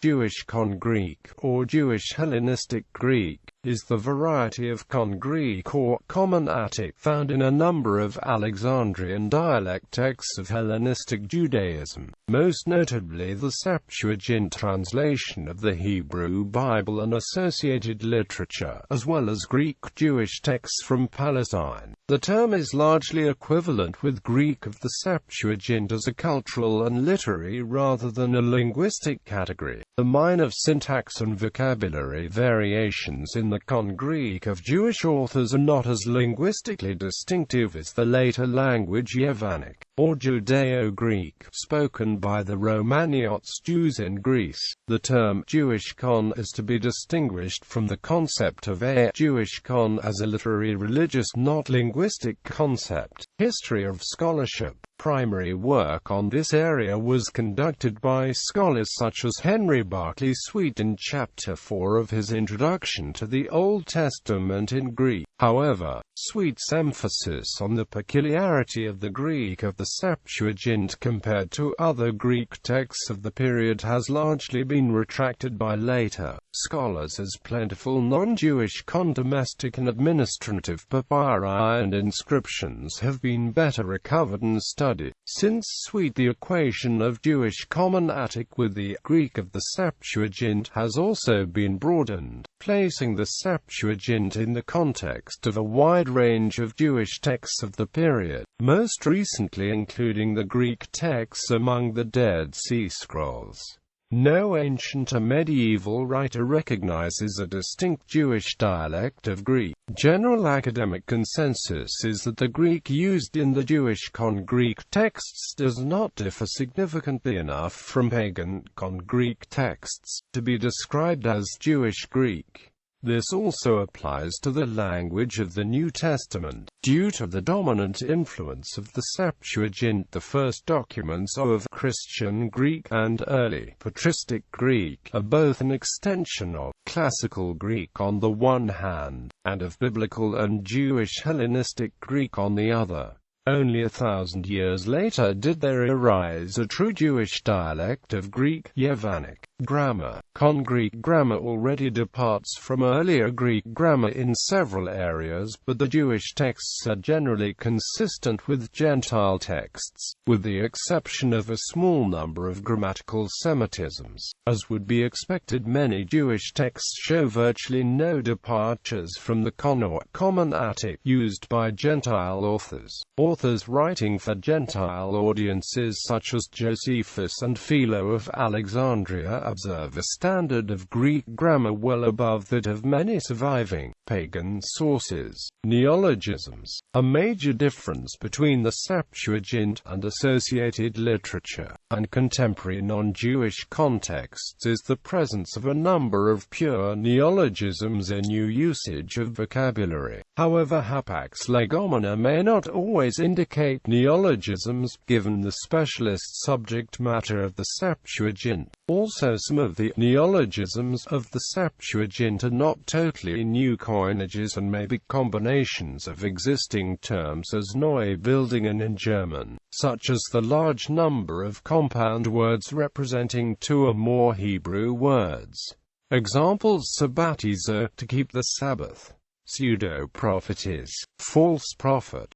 Jewish Koine Greek, or Jewish Hellenistic Greek, is the variety of Koine Greek or Common Attic found in a number of Alexandrian dialect texts of Hellenistic Judaism, most notably the Septuagint translation of the Hebrew Bible and associated literature, as well as Greek Jewish texts from Palestine. The term is largely equivalent with Greek of the Septuagint as a cultural and literary rather than a linguistic category. The minor syntax and vocabulary variations in the Koine Greek of Jewish authors are not as linguistically distinctive as the later language Yevanic, or Judeo-Greek, spoken by the Romaniotes Jews in Greece. The term Jewish Koine is to be distinguished from the concept of a Jewish Koine as a literary religious not linguistic concept. History of scholarship. Primary work on this area was conducted by scholars such as Henry Barclay Sweet in Chapter 4 of his Introduction to the Old Testament in Greek. However, Sweet's emphasis on the peculiarity of the Greek of the Septuagint compared to other Greek texts of the period has largely been retracted by later scholars as plentiful non-Jewish Koine domestic and administrative papyri and inscriptions have been better recovered and studied. Since Sweet, the equation of Jewish Common Attic with the Greek of the Septuagint has also been broadened, placing the Septuagint in the context of a wide range of Jewish texts of the period, most recently including the Greek texts among the Dead Sea Scrolls. No ancient or medieval writer recognizes a distinct Jewish dialect of Greek. General academic consensus is that the Greek used in the Jewish Koine Greek texts does not differ significantly enough from pagan Koine Greek texts to be described as Jewish Greek. This also applies to the language of the New Testament. Due to the dominant influence of the Septuagint, the first documents of Christian Greek and early patristic Greek are both an extension of Classical Greek on the one hand, and of Biblical and Jewish Hellenistic Greek on the other. Only 1,000 years later did there arise a true Jewish dialect of Greek, Yevanic. Grammar. Koine Greek grammar already departs from earlier Greek grammar in several areas, but the Jewish texts are generally consistent with Gentile texts, with the exception of a small number of grammatical Semitisms. As would be expected, many Jewish texts show virtually no departures from the Koine or Common Attic used by Gentile authors. Authors writing for Gentile audiences such as Josephus and Philo of Alexandria observe a standard of Greek grammar well above that of many surviving pagan sources. Neologisms. A major difference between the Septuagint and associated literature and contemporary non-Jewish contexts is the presence of a number of pure neologisms in new usage of vocabulary. However, hapax legomena may not always indicate neologisms, given the specialist subject matter of the Septuagint. Also, some of the neologisms of the Septuagint are not totally new coinages and may be combinations of existing terms as neu building and in German, such as the large number of compound words representing two or more Hebrew words. Examples: sabbatizo, to keep the Sabbath; pseudo-prophetis, false prophet;